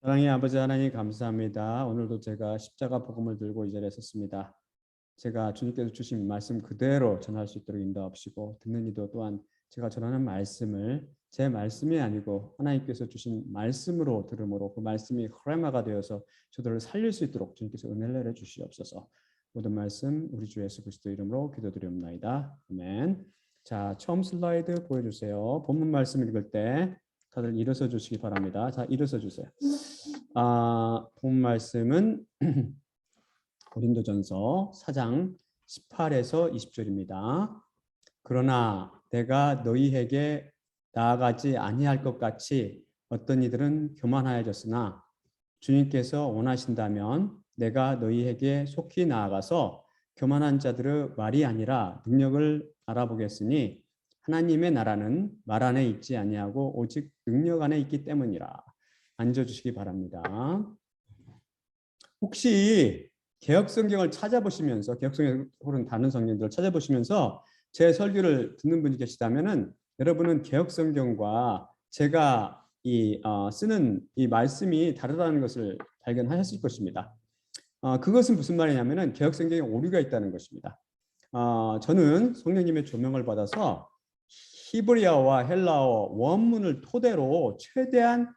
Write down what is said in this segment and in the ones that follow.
사랑의 아버지 하나님 감사합니다. 오늘도 제가 십자가 복음을 들고 이 자리에 섰습니다. 제가 주님께서 주신 말씀 그대로 전할 수 있도록 인도하시고 듣는 이도 또한 제가 전하는 말씀을 제 말씀이 아니고 하나님께서 주신 말씀으로 들음으로 그 말씀이 흐레마가 되어서 저들을 살릴 수 있도록 주님께서 은혜를 내려 주시옵소서. 모든 말씀 우리 주 예수 그리스도 이름으로 기도드리옵나이다. 아멘. 자, 처음 슬라이드 보여주세요. 본문 말씀 읽을 때 다들 일어서 주시기 바랍니다. 자, 일어서 주세요. 본 말씀은 고린도전서 4장 18에서 20절입니다. 그러나 내가 너희에게 나아가지 아니할 것 같이 어떤 이들은 교만하여졌으나 주님께서 원하신다면 내가 너희에게 속히 나아가서 교만한 자들의 말이 아니라 능력을 알아보겠으니 하나님의 나라는 말 안에 있지 아니하고 오직 능력 안에 있기 때문이라. 앉아주시기 바랍니다. 혹시 개역성경을 찾아보시면서 개역성경 혹은 다른 성경들을 찾아보시면서 제 설교를 듣는 분이 계시다면은 여러분은 개역성경과 제가 쓰는 이 말씀이 다르다는 것을 발견하셨을 것입니다. 그것은 무슨 말이냐면은 개역성경에 오류가 있다는 것입니다. 저는 성령님의 조명을 받아서 히브리어와 헬라어 원문을 토대로 최대한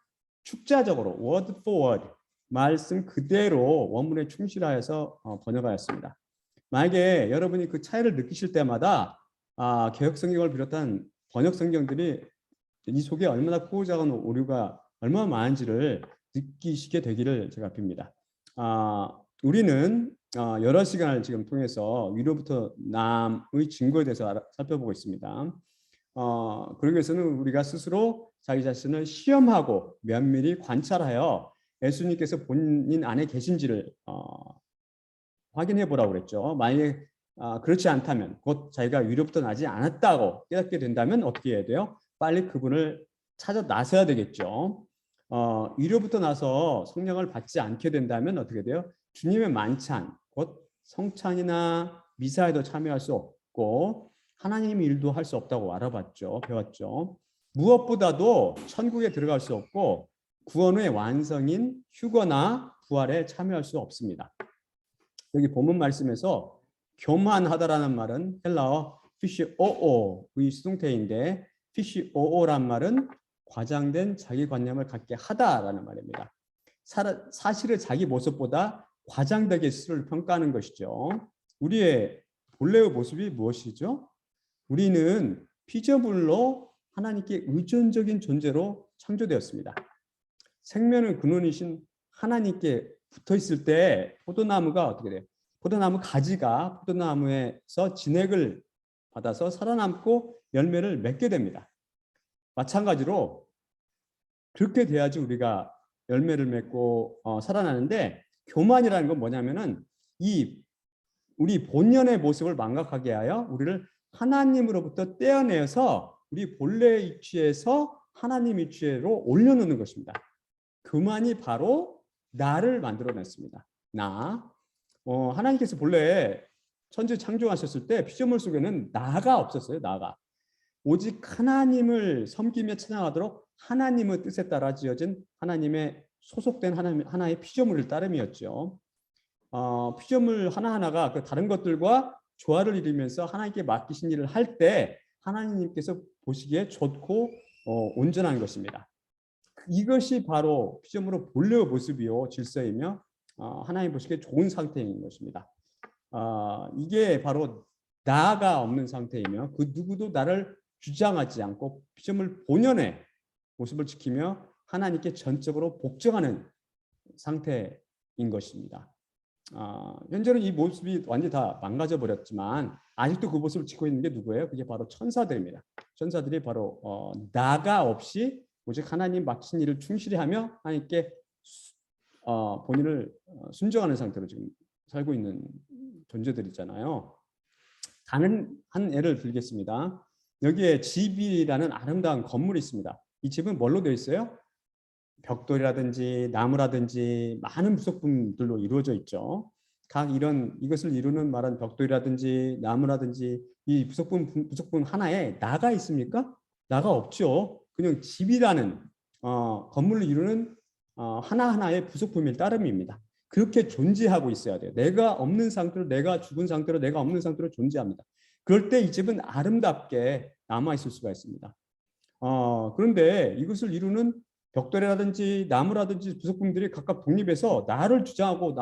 축자적으로 word for word 말씀 그대로 원문에 충실하여서 번역하였습니다. 만약에 여러분이 그 차이를 느끼실 때마다 개역 성경을 비롯한 번역 성경들이 이 속에 얼마나 크고 작은 오류가 얼마나 많은지를 느끼시게 되기를 제가 빕니다. 우리는 여러 시간을 지금 통해서 위로부터 남의 증거에 대해서 살펴보고 있습니다. 그러기 위해서는 우리가 스스로 자기 자신을 시험하고 면밀히 관찰하여 예수님께서 본인 안에 계신지를 확인해 보라고 그랬죠. 만약에 그렇지 않다면 곧 자기가 위로부터 나지 않았다고 깨닫게 된다면 어떻게 해야 돼요? 빨리 그분을 찾아 나서야 되겠죠. 위로부터 나서 성령을 받지 않게 된다면 어떻게 돼요? 주님의 만찬, 곧 성찬이나 미사에도 참여할 수 없고 하나님의 일도 할 수 없다고 알아봤죠. 배웠죠. 무엇보다도 천국에 들어갈 수 없고 구원의 완성인 휴거나 부활에 참여할 수 없습니다. 여기 본문 말씀에서 교만하다라는 말은 헬라어 피시오오의 수동태인데 피시오오란 말은 과장된 자기관념을 갖게 하다라는 말입니다. 사실은 자기 모습보다 과장되게 스스로를 평가하는 것이죠. 우리의 본래의 모습이 무엇이죠? 우리는 피조물로 하나님께 의존적인 존재로 창조되었습니다. 생명의 근원이신 하나님께 붙어 있을 때 포도나무가 어떻게 돼요? 포도나무 가지가 포도나무에서 진액을 받아서 살아남고 열매를 맺게 됩니다. 마찬가지로 그렇게 돼야지 우리가 열매를 맺고 살아나는데 교만이라는 건 뭐냐면은 이 우리 본연의 모습을 망각하게 하여 우리를 하나님으로부터 떼어내어서 우리 본래의 위치에서 하나님 위치로 올려놓는 것입니다. 교만이 바로 나를 만들어냈습니다. 하나님께서 본래 천지 창조하셨을 때 피조물 속에는 나가 없었어요. 나가. 오직 하나님을 섬기며 찬양하도록 하나님의 뜻에 따라 지어진 하나님의 소속된 하나의 피조물을 따름이었죠. 피조물 하나하나가 그 다른 것들과 조화를 이루면서 하나님께 맡기신 일을 할 때 하나님께서 보시기에 좋고 온전한 것입니다. 이것이 바로 피조물의 본래의 모습이요 질서이며 하나님 보시기에 좋은 상태인 것입니다. 이게 바로 나가 없는 상태이며 그 누구도 나를 주장하지 않고 피조물 본연의 모습을 지키며 하나님께 전적으로 복종하는 상태인 것입니다. 현재는 이 모습이 완전히 다 망가져 버렸지만 아직도 그 모습을 지키고 있는 게 누구예요? 그게 바로 천사들입니다. 천사들이 바로 나가 없이 오직 하나님 맡긴 일을 충실히 하며 하나님께 본인을 순종하는 상태로 지금 살고 있는 존재들이잖아요. 다른 한 예를 들겠습니다. 여기에 집이라는 아름다운 건물이 있습니다. 이 집은 뭘로 되어 있어요? 벽돌이라든지 나무라든지 많은 부속품들로 이루어져 있죠. 각 이것을 이루는 말한 벽돌이라든지 나무라든지 이 부속품 하나에 나가 있습니까? 나가 없죠. 그냥 집이라는 건물을 이루는 하나하나의 부속품일 따름입니다. 그렇게 존재하고 있어야 돼요. 내가 없는 상태로, 내가 죽은 상태로, 내가 없는 상태로 존재합니다. 그럴 때 이 집은 아름답게 남아있을 수가 있습니다. 그런데 이것을 이루는 벽돌이라든지 나무라든지 부속품들이 각각 독립해서 나를 주장하고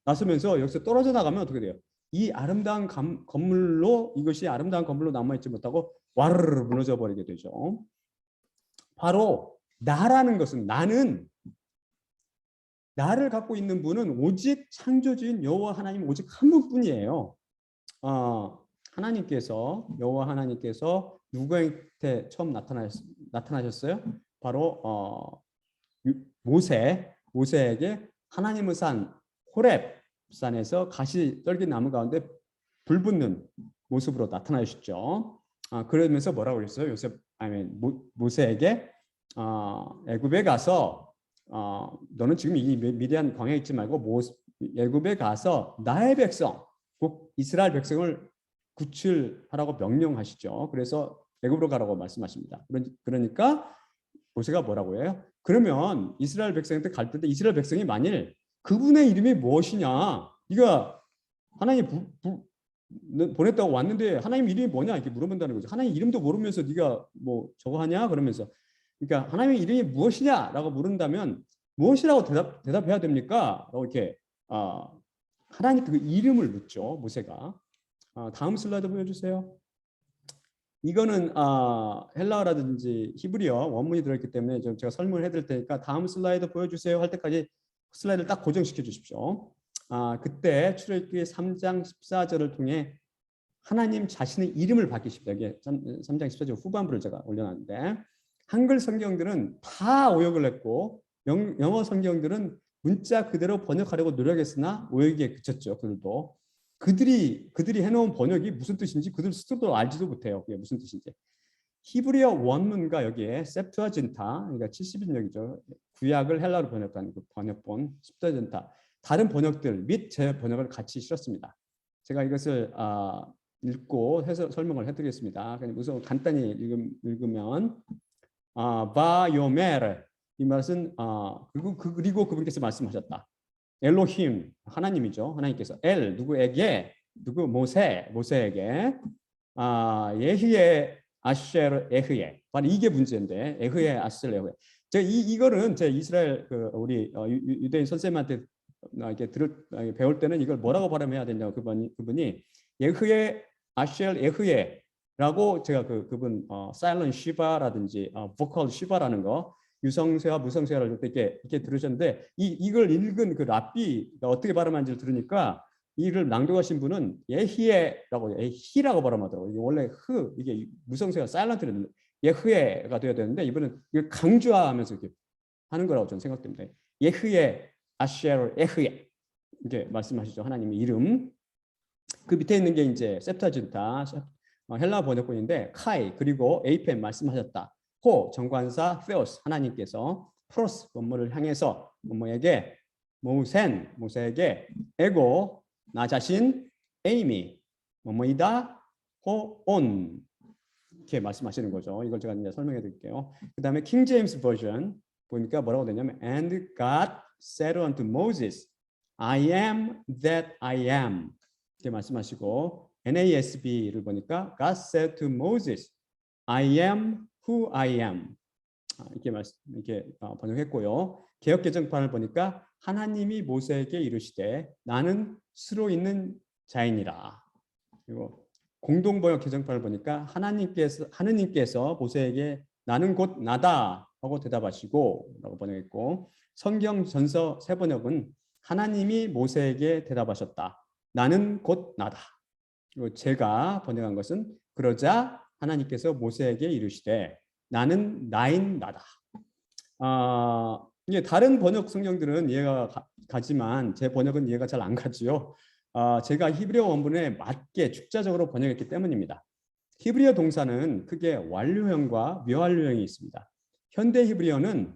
나서면서 여기서 떨어져 나가면 어떻게 돼요? 이 아름다운 건물로, 이것이 아름다운 건물로 남아있지 못하고 와르르 무너져 버리게 되죠. 바로 나라는 것은, 나를 갖고 있는 분은 오직 창조주인 여호와 하나님 오직 한 분뿐이에요. 하나님께서, 여호와 하나님께서 누구한테 처음 나타나셨어요? 바로 모세에게 하나님의 산 호렙 산에서 가시 떨긴 나무 가운데 불 붙는 모습으로 나타나셨죠. 그러면서 뭐라고 그랬어요? 모세에게 애굽에 가서 너는 지금 이 미디안 광야에 있지 말고 애굽에 가서 나의 백성, 곧 이스라엘 백성을 구출하라고 명령하시죠. 그래서 애굽으로 가라고 말씀하십니다. 그러니까 모세가 뭐라고 해요? 그러면 이스라엘 백성한테 갈 때 이스라엘 백성이 만일 그분의 이름이 무엇이냐, 네가 하나님 보냈다고 왔는데 하나님 이름이 뭐냐 이렇게 물어본다는 거죠. 하나님 이름도 모르면서 네가 뭐 저거 하냐 그러면서, 그러니까 하나님의 이름이 무엇이냐라고 물은다면 무엇이라고 대답해야 됩니까? 이렇게 하나님 그 이름을 묻죠, 모세가. 다음 슬라이드 보여주세요. 이거는 헬라어라든지 히브리어 원문이 들어있기 때문에 제가 설명을 해드릴 테니까 다음 슬라이드 보여주세요 할 때까지 슬라이드를 딱 고정시켜 주십시오. 그때 출애굽기 3장 14절을 통해 하나님 자신의 이름을 밝히십니다. 이게 3장 14절 후반부를 제가 올려놨는데, 한글 성경들은 다 오역을 했고 영어 성경들은 문자 그대로 번역하려고 노력했으나 오역에 그쳤죠. 그들이 해놓은 번역이 무슨 뜻인지 그들 스스로도 알지도 못해요. 그게 무슨 뜻인지. 히브리어 원문과 여기에 septuaginta, 그러니까 70인역이죠. 구약을 헬라어로 번역한 그 번역본 septuaginta, 다른 번역들 및 제 번역을 같이 실었습니다. 제가 이것을 읽고 해서 설명을 해드리겠습니다. 우선 간단히 읽으면 바요멜, 이 말은 그리고 그분께서 말씀하셨다. 엘로힘, 하나님이죠. 하나님께서 모세에게 예히에 아셀 에흐에, 바로 이게 문제인데, 에흐에 아셀 에흐에. 제가 이거는 제 이스라엘 우리 유대인 선생님한테 이렇게 배울 때는 이걸 뭐라고 발음해야 되냐고 그분이 예흐에 아셀 에흐에라고, 제가 그분 사일런 시바라든지 보컬 시바라는 거, 유성세와 무성세를 이렇게 들으셨는데, 이걸 읽은 그 랍비가 어떻게 발음하는지를 들으니까 이를 낭독하신 분은 예히에라고, 예히라고 발음하더라고요. 이게 원래 이게 무성세가 사일런트는 예흐에가 되어야 되는데 이분은 이걸 강조하면서 이렇게 하는 거라고 저는 생각됩니다. 예흐에 아셰르 에흐에, 이렇게 말씀하시죠. 하나님의 이름. 그 밑에 있는 게 이제 septuaginta, 헬라 번역본인데, 카이 그리고 에이펜 말씀하셨다. 호 정관사 theos, 하나님께서 프로스 뭐뭐를 향해서 뭐뭐에게, 모세에게 에고 나 자신, 에이미 뭐뭐이다, 호온, 이렇게 말씀하시는 거죠. 이걸 제가 이제 설명해 드릴게요. 그 다음에 킹 제임스 버전 보니까 뭐라고 되냐면 And God said unto Moses, I am that I am, 이렇게 말씀하시고, NASB를 보니까 God said to Moses, I am who I am, 이렇게 번역했고요. 개역개정판을 보니까 하나님이 모세에게 이르시되 나는 스로 있는 자이니라. 그리고 공동번역 개정판을 보니까 하느님께서 모세에게 나는 곧 나다 하고 대답하시고 라고 번역했고, 성경 전서 세 번역은 하나님이 모세에게 대답하셨다. 나는 곧 나다. 그리고 제가 번역한 것은 그러자 하나님께서 모세에게 이르시되 나는 나인 나다. 이게 다른 번역 성경들은 이해가 가지만 제 번역은 이해가 잘 안 가지요. 제가 히브리어 원문에 맞게 축자적으로 번역했기 때문입니다. 히브리어 동사는 크게 완료형과 미완료형이 있습니다. 현대 히브리어는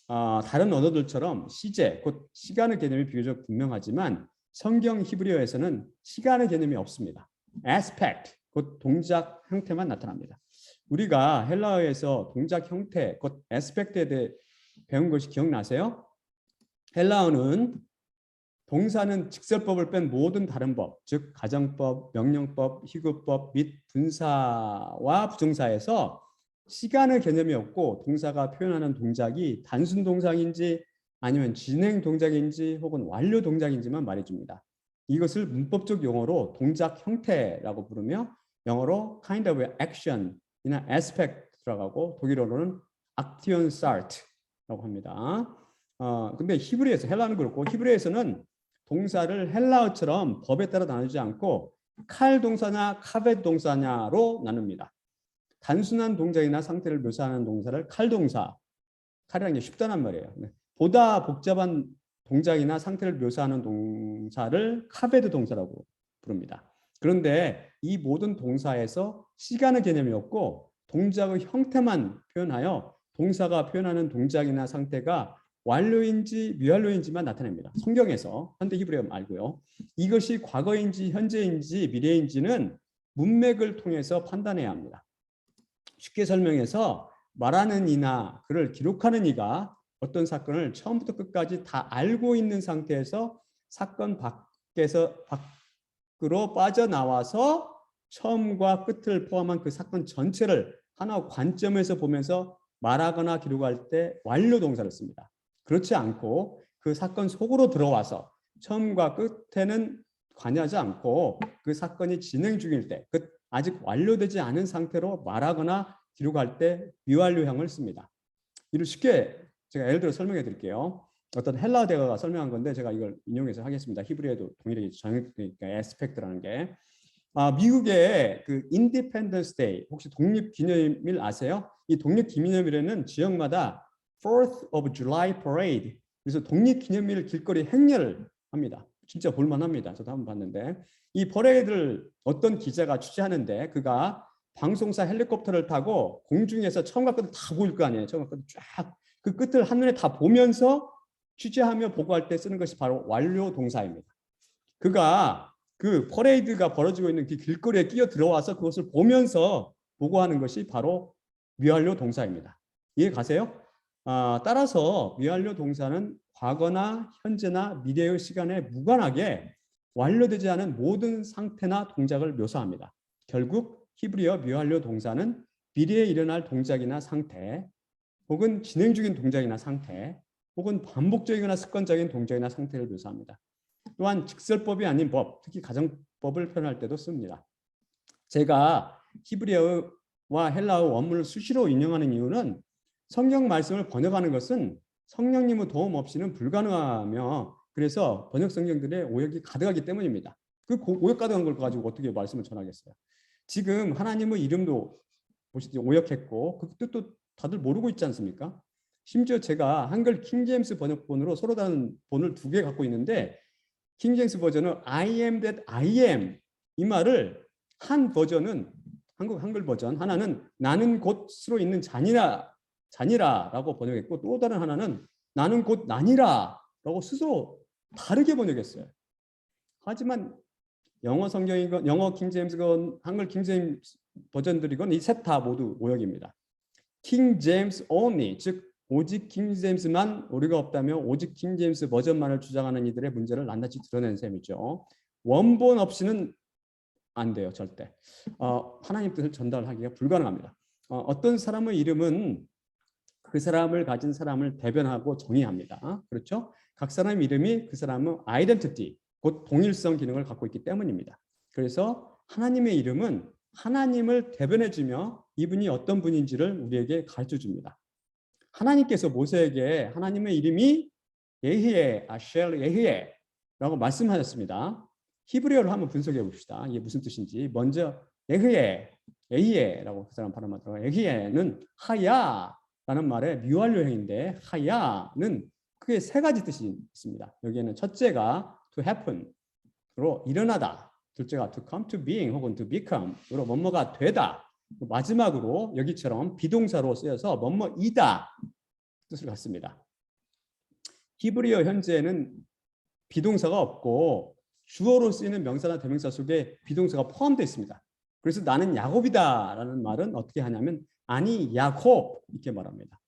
다른 언어들처럼 시제, 곧 시간의 개념이 비교적 분명하지만 성경 히브리어에서는 시간의 개념이 없습니다. aspect, 곧 동작 형태만 나타납니다. 우리가 헬라어에서 동작 형태, 곧 aspect에 대해 배운 것이 기억나세요? 헬라어는 동사는 직설법을 뺀 모든 다른 법, 즉 가정법, 명령법, 희구법 및 분사와 부정사에서 시간의 개념이 없고 동사가 표현하는 동작이 단순 동작인지 아니면 진행 동작인지 혹은 완료 동작인지만 말해줍니다. 이것을 문법적 용어로 동작 형태라고 부르며 영어로 kind of action이나 aspect라고 하고 독일어로는 action start라고 합니다. 근데 히브리어에서 헬라어는 그렇고 히브리어에서는 동사를 헬라어처럼 법에 따라 나누지 않고 칼 동사냐 카벳 동사냐로 나눕니다. 단순한 동작이나 상태를 묘사하는 동사를 칼 동사, 칼이라는 게 쉽다는 말이에요. 보다 복잡한 동작이나 상태를 묘사하는 동사를 카베드 동사라고 부릅니다. 그런데 이 모든 동사에서 시간의 개념이 없고 동작의 형태만 표현하여 동사가 표현하는 동작이나 상태가 완료인지 미완료인지만 나타냅니다. 성경에서 현대 히브리어 말고요. 이것이 과거인지 현재인지 미래인지는 문맥을 통해서 판단해야 합니다. 쉽게 설명해서 말하는 이나 글을 기록하는 이가 어떤 사건을 처음부터 끝까지 다 알고 있는 상태에서 사건 밖으로 빠져나와서 처음과 끝을 포함한 그 사건 전체를 하나의 관점에서 보면서 말하거나 기록할 때 완료 동사를 씁니다. 그렇지 않고 그 사건 속으로 들어와서 처음과 끝에는 관여하지 않고 그 사건이 진행 중일 때, 아직 완료되지 않은 상태로 말하거나 기록할 때 미완료형을 씁니다. 이를 쉽게 제가 예를 들어 설명해 드릴게요. 어떤 헬라 대가가 설명한 건데 제가 이걸 인용해서 하겠습니다. 히브리어에도 동일하게 정형되니까 에스펙트라는 게 미국의 그 인디펜던스 데이 혹시 독립기념일 아세요? 이 독립기념일에는 지역마다 4th of July Parade 그래서 독립기념일 길거리 행렬을 합니다. 진짜 볼만합니다. 저도 한번 봤는데 이 퍼레이드를 어떤 기자가 취재하는데 그가 방송사 헬리콥터를 타고 공중에서 처음과 끝을 다 보일 거 아니에요. 처음과 끝을 쫙 그 끝을 한눈에 다 보면서 취재하며 보고할 때 쓰는 것이 바로 완료 동사입니다. 그가 그 퍼레이드가 벌어지고 있는 그 길거리에 끼어 들어와서 그것을 보면서 보고하는 것이 바로 미완료 동사입니다. 이해 가세요? 따라서 미완료 동사는 과거나 현재나 미래의 시간에 무관하게 완료되지 않은 모든 상태나 동작을 묘사합니다. 결국 히브리어 미완료 동사는 미래에 일어날 동작이나 상태 혹은 진행 중인 동작이나 상태 혹은 반복적이거나 습관적인 동작이나 상태를 묘사합니다. 또한 직설법이 아닌 법, 특히 가정법을 표현할 때도 씁니다. 제가 히브리어와 헬라어 원문을 수시로 인용하는 이유는 성경 말씀을 번역하는 것은 성령님의 도움 없이는 불가능하며 그래서 번역 성경들의 오역이 가득하기 때문입니다. 그 오역 가득한 걸 가지고 어떻게 말씀을 전하겠어요? 지금 하나님의 이름도 보시죠 오역했고 그 뜻도 다들 모르고 있지 않습니까? 심지어 제가 한글 킹제임스 번역본으로 서로 다른 본을 2개 갖고 있는데 킹제임스 버전은 I am that I am 이 말을 한 버전은 한글 버전 하나는 나는 곧으로 있는 잔이라라고 번역했고 또 다른 하나는 나는 곧 나니라라고 스스로 다르게 번역했어요. 하지만 영어 성경이건 영어 킹제임스건 한글 킹제임스 버전들이건 이 셋 다 모두 오역입니다. 킹제임스 only 즉 오직 킹제임스만 오류가 없다며 오직 킹제임스 버전만을 주장하는 이들의 문제를 낱낱이 드러낸 셈이죠. 원본 없이는 안 돼요. 절대. 하나님 뜻을 전달하기가 불가능합니다. 어떤 사람의 이름은 그 사람을 가진 사람을 대변하고 정의합니다. 그렇죠? 각 사람의 이름이 그 사람의 아이덴티티, 곧 동일성 기능을 갖고 있기 때문입니다. 그래서 하나님의 이름은 하나님을 대변해주며 이분이 어떤 분인지를 우리에게 가르쳐줍니다. 하나님께서 모세에게 하나님의 이름이 예히에, 아쉘 예히에라고 말씀하셨습니다. 히브리어를 한번 분석해 봅시다. 이게 무슨 뜻인지. 먼저 예히에라고 그 사람 발음하더라고요. 예히에는 하야라는 말의 미완료형인데 하야는 크게 3가지 뜻이 있습니다. 여기에는 첫째가 to happen으로 일어나다, 둘째가 to come to being 혹은 to become으로 뭐뭐가 되다. 마지막으로 여기처럼 비동사로 쓰여서 뭐뭐이다 뜻을 갖습니다. 히브리어 현재는 비동사가 없고 주어로 쓰이는 명사나 대명사 속에 비동사가 포함되어 있습니다. 그래서 나는 야곱이다라는 말은 어떻게 하냐면 아니 야곱 이렇게 말합니다.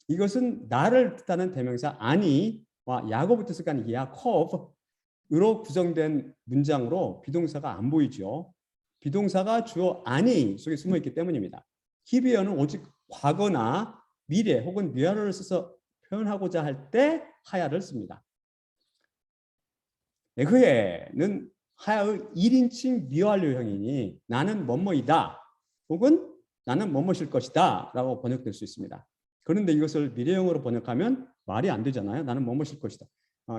이것은 나를 뜻하는 대명사 아니 야곱부터 시작하는 야콥으로 구성된 문장으로 비동사가 안 보이죠. 비동사가 주어 아니 속에 숨어 있기 때문입니다. 히브리어는 오직 과거나 미래 혹은 미완어를 써서 표현하고자 할 때 하야를 씁니다. 에흐에는 하야의 1인칭 미완료형이니 나는 뭐뭐이다 혹은 나는 뭐뭐일 것이다 라고 번역될 수 있습니다. 그런데 이것을 미래형으로 번역하면 말이 안 되잖아요. 나는 뭐뭐일 것이다.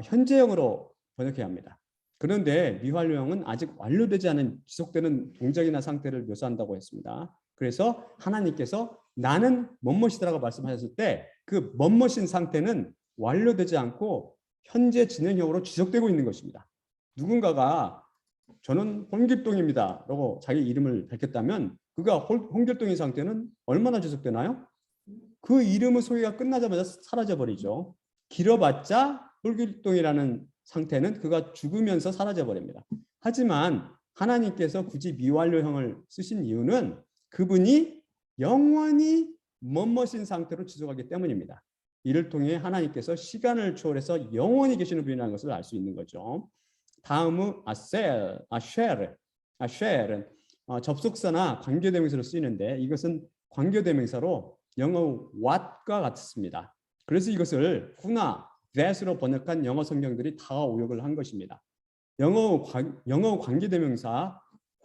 현재형으로 번역해야 합니다. 그런데 미완료형은 아직 완료되지 않은 지속되는 동작이나 상태를 묘사한다고 했습니다. 그래서 하나님께서 나는 뭐뭐이다라고 말씀하셨을 때 그 뭐뭐인 상태는 완료되지 않고 현재 진행형으로 지속되고 있는 것입니다. 누군가가 저는 홍길동입니다 라고 자기 이름을 밝혔다면 그가 홍길동인 상태는 얼마나 지속되나요? 그 이름의 소개가 끝나자마자 사라져버리죠. 길어봤자 홍길동이라는 상태는 그가 죽으면서 사라져버립니다. 하지만 하나님께서 굳이 미완료형을 쓰신 이유는 그분이 영원히 멋머신 상태로 지속하기 때문입니다. 이를 통해 하나님께서 시간을 초월해서 영원히 계시는 분이라는 것을 알 수 있는 거죠. 다음은 아쉘은 접속사나 관계대명사로 쓰이는데 이것은 관계대명사로 영어 what과 같습니다. 그래서 이것을 who나 that으로 번역한 영어 성경들이 다 오역을 한 것입니다. 영어 관계대명사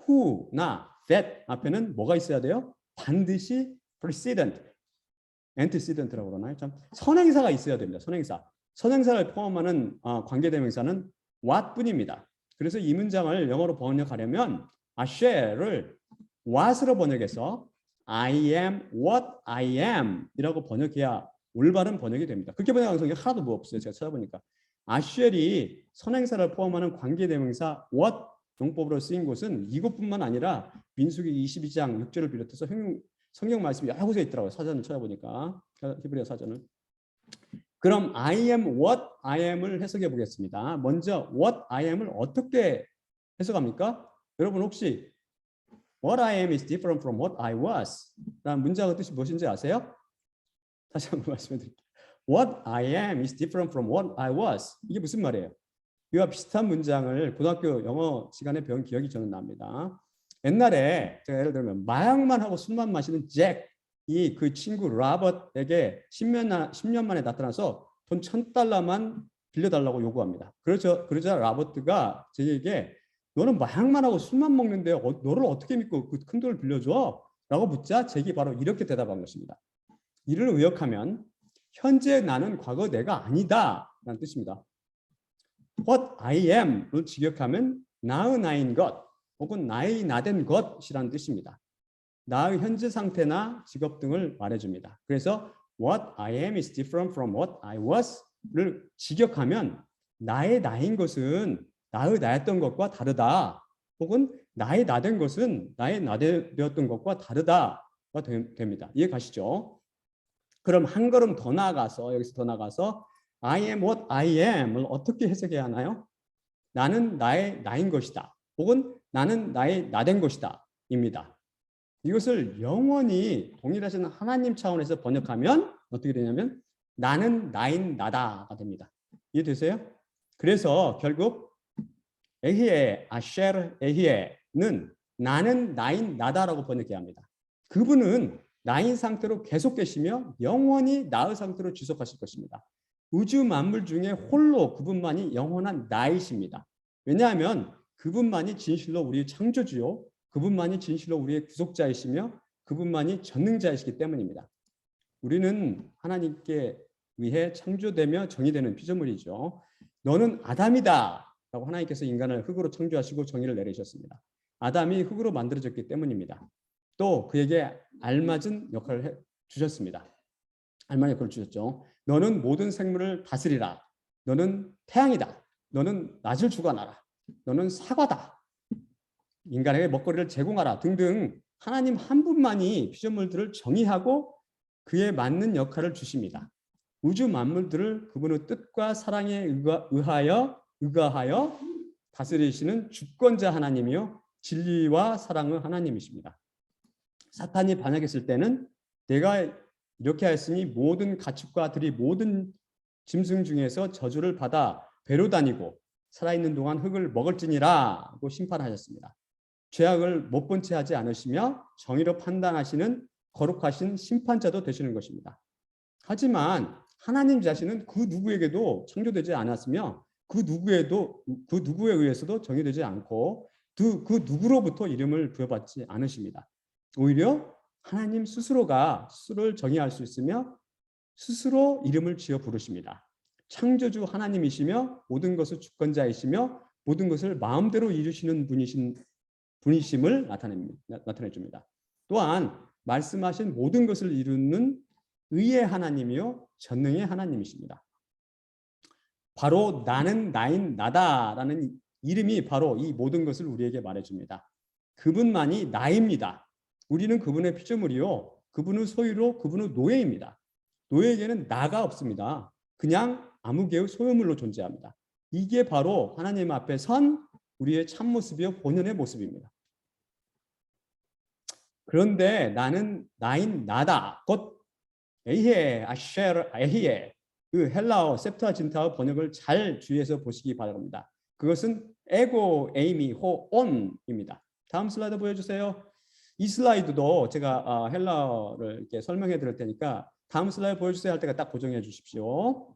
who나 that 앞에는 뭐가 있어야 돼요? 반드시 precedent, antecedent라고 그러나요? 참 선행사가 있어야 됩니다. 선행사를 포함하는 관계대명사는 what뿐입니다. 그래서 이 문장을 영어로 번역하려면 shall을 what으로 번역해서 I am what I am 이라고 번역해야 올바른 번역이 됩니다. 그렇게 번역하는 성경이 하나도 뭐 없어요. 제가 찾아보니까 shall이 선행사를 포함하는 관계대명사 what 용법으로 쓰인 곳은 이곳뿐만 아니라 민수기 22장 6절을 비롯해서 성경 말씀이 여러 곳에 있더라고요. 사전을 찾아보니까 히브리어 사전을. 그럼 I am what I am을 해석해 보겠습니다. 먼저 what I am을 어떻게 해석합니까? 여러분 혹시 what I am is different from what I was 라는 문장의 뜻이 무엇인지 아세요? 다시 한번 말씀해 드릴게요. What I am is different from what I was. 이게 무슨 말이에요? 이와 비슷한 문장을 고등학교 영어 시간에 배운 기억이 저는 납니다. 옛날에 제가 예를 들면 마약만 하고 술만 마시는 잭이 그 친구 라버트에게 10년 만에 나타나서 돈 $1,000만 빌려달라고 요구합니다. 그러자 라버트가 제게 너는 마약만 하고 술만 먹는데 너를 어떻게 믿고 그 큰 돈을 빌려줘? 라고 묻자 잭이 바로 이렇게 대답한 것입니다. 이를 의역하면 현재 나는 과거 내가 아니다 라는 뜻입니다. What I am을 직역하면 나의 나인 것 혹은 나의 나된 것이라는 뜻입니다. 나의 현재 상태나 직업 등을 말해줍니다. 그래서 What I am is different from what I was를 직역하면 나의 나인 것은 나의 나였던 것과 다르다 혹은 나의 나된 것은 나의 나되었던 것과 다르다가 됩니다. 이해 가시죠? 그럼 한 걸음 더 나아가서 여기서 더 나아가서 I am what I am을 어떻게 해석해야 하나요? 나는 나의 나인 것이다. 혹은 나는 나의 나된 것이다. 입니다. 이것을 영원히 동일하신 하나님 차원에서 번역하면 어떻게 되냐면 나는 나인 나다가 됩니다. 이해되세요? 그래서 결국 에히에 아쉘 에히에는 나는 나인 나다라고 번역해야 합니다. 그분은 나인 상태로 계속 계시며 영원히 나의 상태로 지속하실 것입니다. 우주 만물 중에 홀로 그분만이 영원한 나이십니다. 왜냐하면 그분만이 진실로 우리의 창조주요. 그분만이 진실로 우리의 구속자이시며 그분만이 전능자이시기 때문입니다. 우리는 하나님께 위해 창조되며 정의되는 피조물이죠. 너는 아담이다 라고 하나님께서 인간을 흙으로 창조하시고 정의를 내리셨습니다. 아담이 흙으로 만들어졌기 때문입니다. 또 그에게 알맞은 역할을 주셨습니다. 알맞은 역할을 주셨죠. 너는 모든 생물을 다스리라. 너는 태양이다. 너는 낮을 주관하라. 너는 사과다. 인간에게 먹거리를 제공하라 등등 하나님 한 분만이 피조물들을 정의하고 그에 맞는 역할을 주십니다. 우주 만물들을 그분의 뜻과 사랑에 의가하여 다스리시는 주권자 하나님이요 진리와 사랑의 하나님이십니다. 사탄이 반역했을 때는 내가 이렇게 하였으니 모든 가축과 들이 모든 짐승 중에서 저주를 받아 배로 다니고 살아있는 동안 흙을 먹을지니라고 심판하셨습니다. 죄악을 못 본 채 하지 않으시며 정의로 판단하시는 거룩하신 심판자도 되시는 것입니다. 하지만 하나님 자신은 그 누구에게도 창조되지 않았으며 그 누구에 의해서도 정의되지 않고 그 누구로부터 이름을 부여받지 않으십니다. 오히려 하나님 스스로가 스스로를 정의할 수 있으며 스스로 이름을 지어 부르십니다. 창조주 하나님이시며 모든 것의 주권자이시며 모든 것을 마음대로 이루시는 분이심을 나타내 줍니다. 또한 말씀하신 모든 것을 이루는 의의 하나님이요 전능의 하나님이십니다. 바로 나는 나인 나다라는 이름이 바로 이 모든 것을 우리에게 말해줍니다. 그분만이 나입니다. 우리는 그분의 피조물이요 그분의 소유로 그분의 노예입니다. 노예에게는 나가 없습니다. 그냥 아무개의 소유물로 존재합니다. 이게 바로 하나님 앞에 선 우리의 참모습이요 본연의 모습입니다. 그런데 나는 나인 나다. 곧 에히에 아쉐르 에히에 그 헬라어 셉투아진타의 번역을 잘 주의해서 보시기 바랍니다. 그것은 에고 에이미 호 온입니다. 다음 슬라이드 보여주세요. 이 슬라이드도 제가 헬라어를 이렇게 설명해 드릴 테니까 다음 슬라이드 보여주세요 할 때가 딱 고정해 주십시오.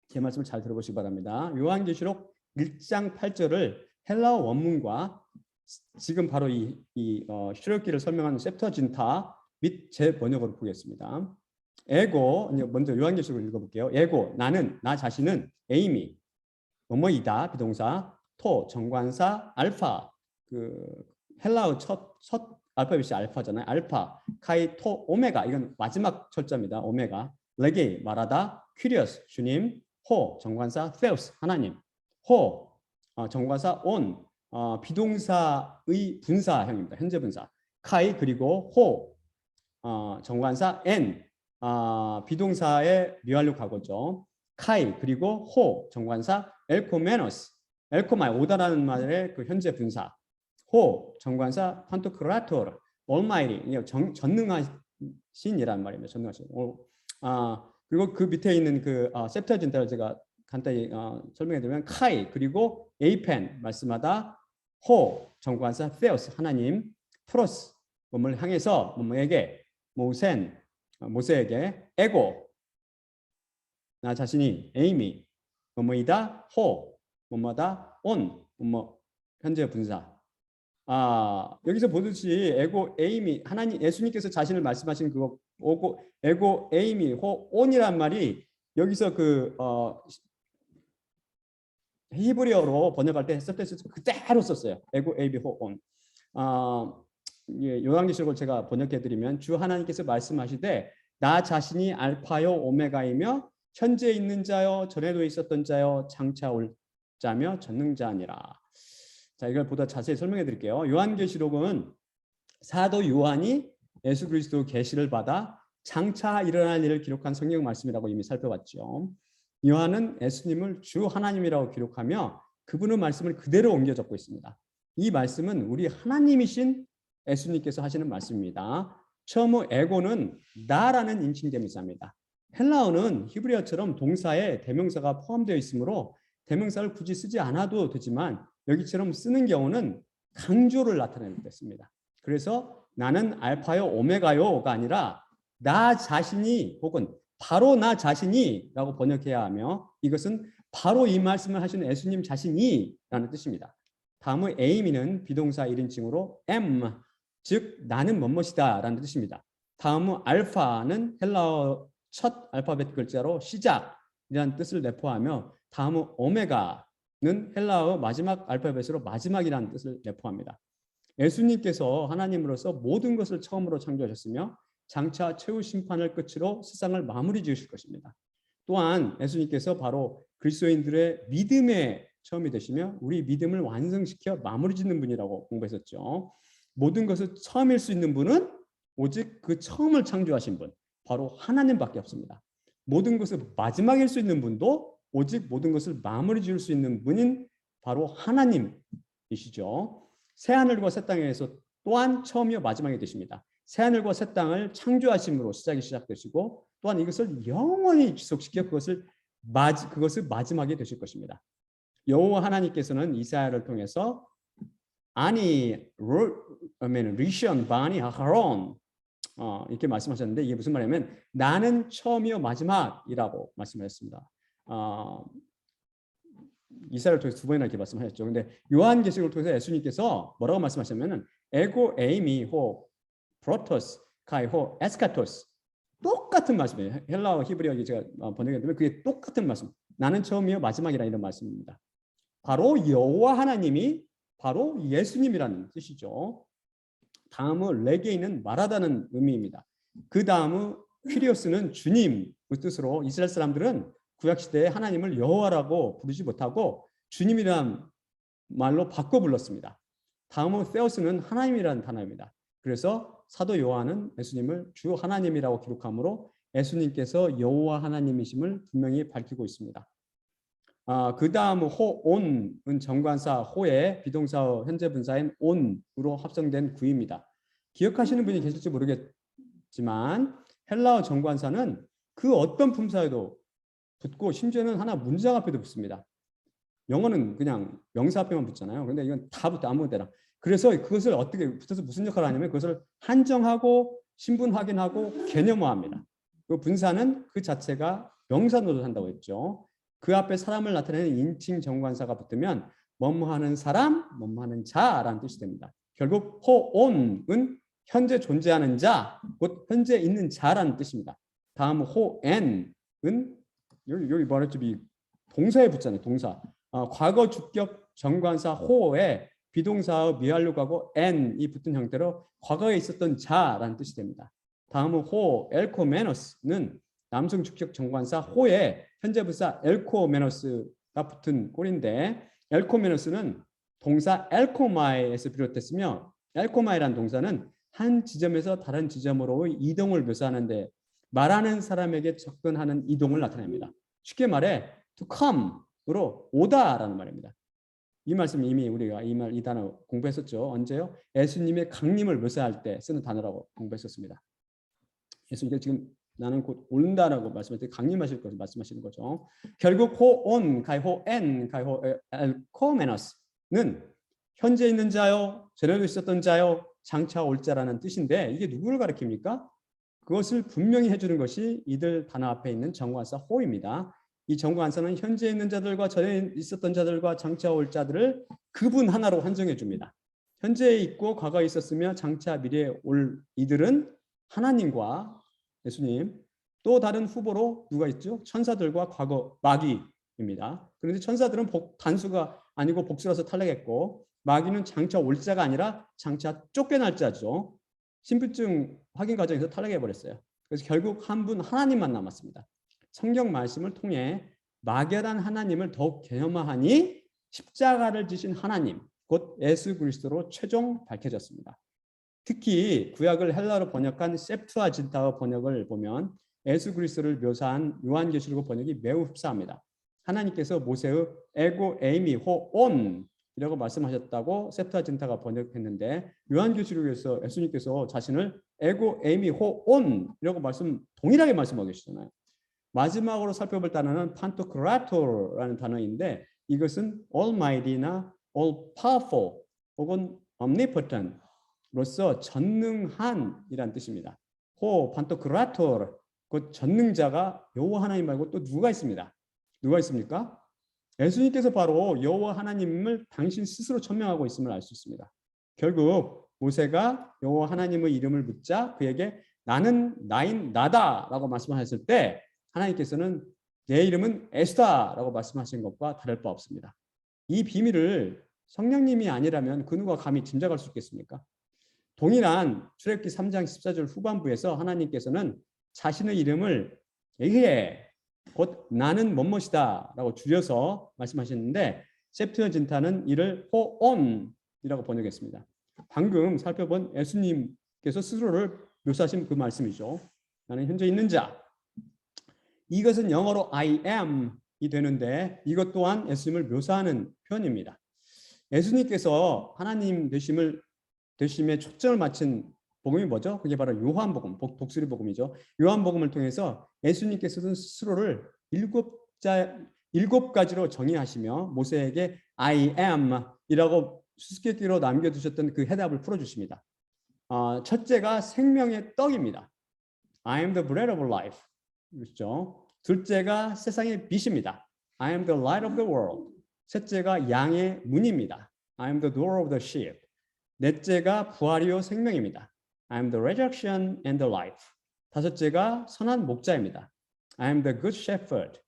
제 말씀을 잘 들어보시기 바랍니다. 요한계시록 1장 8절을 헬라어 원문과 지금 바로 출애굽기를 설명하는 셉투아진타 및 제 번역으로 보겠습니다. 에고 먼저 요한계시록을 읽어볼게요. 에고 나는 나 자신은 에이미 뭐뭐이다 비동사 토 정관사 알파 그 헬라어 첫 알파벳이 알파잖아요. 알파 카이 토 오메가 이건 마지막 철자입니다. 오메가 레게 말하다 큐리어스 주님 호 정관사 세우스 하나님 호 정관사 온 비동사의 분사형입니다. 현재 분사 카이 그리고 호 정관사 엔 비동사의 미완료 과거죠. 카이 그리고 호 정관사 엘코메노스 엘코마이 오다라는 말의 그 현재 분사 호 정관사 판토크라토르 올마이리 전능하신이란 말입니다. 전능하신. 그리고 그 밑에 있는 그 셉투아진타를 제가 간단히 설명해 드리면 카이 그리고 에이펜 말씀하다 호 정관사 세우스 하나님 프로스 뭐를 향해서 뭐에게 모세에게 에고 나 자신이 에이미 뭐뭐이다 호 뭐뭐다 온 뭐뭐 현재 분사 여기서 보듯이 에고 에이미 하나님 예수님께서 자신을 말씀하신 그거 에고 에이미 호 온이란 말이 여기서 그 히브리어로 번역할 때 그대로 썼어요. 에고 에이미 호 온. 요한계시록을 제가 번역해 드리면 주 하나님께서 말씀하시되 나 자신이 알파요 오메가이며 현재 있는 자요 전에도 있었던 자요 장차 올 자며 전능자니라. 자, 이걸 보다 자세히 설명해 드릴게요. 요한계시록은 사도 요한이 예수 그리스도 계시를 받아 장차 일어날 일을 기록한 성경 말씀이라고 이미 살펴봤죠. 요한은 예수님을 주 하나님이라고 기록하며 그분의 말씀을 그대로 옮겨 적고 있습니다. 이 말씀은 우리 하나님이신 예수님께서 하시는 말씀입니다. 처음 에고는 나라는 인칭대명사입니다. 헬라어는 히브리어처럼 동사에 대명사가 포함되어 있으므로 대명사를 굳이 쓰지 않아도 되지만 여기처럼 쓰는 경우는 강조를 나타내는 것입니다. 그래서 나는 알파요 오메가요가 아니라 나 자신이 혹은 바로 나 자신이라고 번역해야 하며 이것은 바로 이 말씀을 하시는 예수님 자신이라는 뜻입니다. 다음의 에이미는 비동사 1인칭으로 즉 나는 뭐뭐이다 라는 뜻입니다. 다음의 알파는 헬라어 첫 알파벳 글자로 시작이라는 뜻을 내포하며 다음의 오메가는 헬라어 마지막 알파벳으로 마지막이라는 뜻을 내포합니다. 예수님께서 하나님으로서 모든 것을 처음으로 창조하셨으며 장차 최후 심판을 끝으로 세상을 마무리 지으실 것입니다. 또한 예수님께서 바로 그리스도인들의 믿음의 처음이 되시며 우리 믿음을 완성시켜 마무리 짓는 분이라고 공부했었죠. 모든 것을 처음일 수 있는 분은 오직 그 처음을 창조하신 분, 바로 하나님밖에 없습니다. 모든 것을 마지막일 수 있는 분도 오직 모든 것을 마무리 지을 수 있는 분인 바로 하나님이시죠. 새하늘과 새 땅에서 또한 처음이요 마지막이 되십니다. 새하늘과 새 땅을 창조하심으로 시작되시고 또한 이것을 영원히 지속시켜 그것을 그것을 마지막에 되실 것입니다. 여호와 하나님께서는 이사야를 통해서 리션 바니 아하론 이렇게 말씀하셨는데 이게 무슨 말이냐면 나는 처음이요 마지막이라고 말씀하셨습니다. 이사야를 통해서 두 번이나 이렇게 말씀하셨죠. 근데 요한계시록을 통해서 예수님께서 뭐라고 말씀하셨냐면은 에고 에이미 호 프로토스 카이 호 에스카토스 똑같은 말씀이에요. 헬라어 히브리어 제가 번역했는데 그게 똑같은 말씀. 나는 처음이요 마지막이라 이런 말씀입니다. 바로 여호와 하나님이 바로 예수님이라는 뜻이죠. 다음은 레게인은 말하다는 의미입니다. 그 다음은 퀴리오스는 주님의 뜻으로 이스라엘 사람들은 구약시대에 하나님을 여호와라고 부르지 못하고 주님이라는 말로 바꿔 불렀습니다. 다음은 세우스는 하나님이라는 단어입니다. 그래서 사도 요한은 예수님을 주 하나님이라고 기록하므로 예수님께서 여호와 하나님이심을 분명히 밝히고 있습니다. 그 다음 호온은 정관사 호의 비동사 현재 분사인 온으로 합성된 구입니다. 기억하시는 분이 계실지 모르겠지만 헬라어 정관사는 그 어떤 품사에도 붙고 심지어는 하나 문장 앞에도 붙습니다. 영어는 그냥 명사 앞에만 붙잖아요. 그런데 이건 다 붙어 아무 데나. 그래서 그것을 어떻게 붙어서 무슨 역할을 하냐면 그것을 한정하고 신분 확인하고 개념화합니다. 그 분사는 그 자체가 명사 노릇한다고 했죠. 그 앞에 사람을 나타내는 인칭 정관사가 붙으면 뭐뭐하는 사람, 뭐뭐하는 자라는 뜻이 됩니다. 결국 호온은 현재 존재하는 자, 곧 현재 있는 자라는 뜻입니다. 다음 호엔은 여기 말했지 동사에 붙잖아요. 동사. 과거 주격 정관사 호에 비동사의 미완료하고 n이 붙은 형태로 과거에 있었던 자라는 뜻이 됩니다. 다음은 호 엘코메너스는 남성 주격 정관사 호에 현재 분사 엘코메너스가 붙은 꼴인데 엘코메너스는 동사 엘코마에서 비롯됐으며 엘코마이라는 동사는 한 지점에서 다른 지점으로의 이동을 묘사하는데 말하는 사람에게 접근하는 이동을 나타냅니다. 쉽게 말해 to come으로 오다라는 말입니다. 이 말씀 이미 우리가 이 단어 공부했었죠. 언제요? 예수님의 강림을 묘사할 때 쓰는 단어라고 공부했었습니다. 예수님께서 지금 나는 곧 온다라고 말씀할 때 강림하실 것을 말씀하시는 거죠. 결국 호온, 가이호엔, 가이호엘코메너스는 현재 있는 자요, 전에도 있었던 자요, 장차 올 자라는 뜻인데 이게 누구를 가리킵니까? 그것을 분명히 해주는 것이 이들 단어 앞에 있는 정관사 호입니다. 이 정관사는 현재 있는 자들과 전에 있었던 자들과 장차 올 자들을 그분 하나로 한정해 줍니다. 현재에 있고 과거에 있었으며 장차 미래에 올 이들은 하나님과 예수님 또 다른 후보로 누가 있죠? 천사들과 과거 마귀입니다. 그런데 천사들은 단수가 아니고 복수라서 탈락했고 마귀는 장차 올 자가 아니라 장차 쫓겨날 자죠. 신분증 확인 과정에서 탈락해버렸어요. 그래서 결국 한 분 하나님만 남았습니다. 성경 말씀을 통해 막연한 하나님을 더욱 개념화하니 십자가를 지신 하나님, 곧 예수 그리스도로 최종 밝혀졌습니다. 특히 구약을 헬라어로 번역한 셉투아진타어 번역을 보면 예수 그리스도를 묘사한 요한계시록 번역이 매우 흡사합니다. 하나님께서 모세의 에고 에이미 호온 이라고 말씀하셨다고 셉투아진타가 번역했는데 요한계시록에서 예수님께서 자신을 에고 에이미 호온이라고 동일하게 말씀하고 계시잖아요. 마지막으로 살펴볼 단어는 판토크라토라는 단어인데 이것은 almighty나 all powerful 혹은 omnipotent로서 전능한이란 뜻입니다. 호 판토크라토 곧 전능자가 여호와 하나님 말고 또 누가 있습니다. 누가 있습니까? 예수님께서 바로 여호와 하나님을 당신 스스로 천명하고 있음을 알 수 있습니다. 결국 모세가 여호와 하나님의 이름을 묻자 그에게 나는 나인 나다라고 말씀하셨을 때 하나님께서는 내 이름은 에스다라고 말씀하신 것과 다를 바 없습니다. 이 비밀을 성령님이 아니라면 그 누가 감히 짐작할 수 있겠습니까? 동일한 출애굽기 3장 14절 후반부에서 하나님께서는 자신의 이름을 예히에 곧 나는 뭐뭇이다 라고 줄여서 말씀하셨는데 셉투아진타는 이를 호온이라고 번역했습니다. 방금 살펴본 예수님께서 스스로를 묘사하신 그 말씀이죠. 나는 현재 있는 자. 이것은 영어로 I am이 되는데 이것 또한 예수님을 묘사하는 표현입니다. 예수님께서 하나님 되심에 초점을 맞춘 복음이 뭐죠? 그게 바로 요한복음, 독수리 복음이죠. 요한복음을 통해서 예수님께서는 스스로를 7 자, 7가지로 정의하시며 모세에게 I am 이라고 수수께끼로 남겨두셨던 그 해답을 풀어주십니다. 첫째가 생명의 떡입니다. I am the bread of life. 그렇죠? 둘째가 세상의 빛입니다. I am the light of the world. 셋째가 양의 문입니다. I am the door of the sheep. 넷째가 부활이요 생명입니다. I am the resurrection and the life. 다섯째가 선한 목자입니다. I am the good shepherd.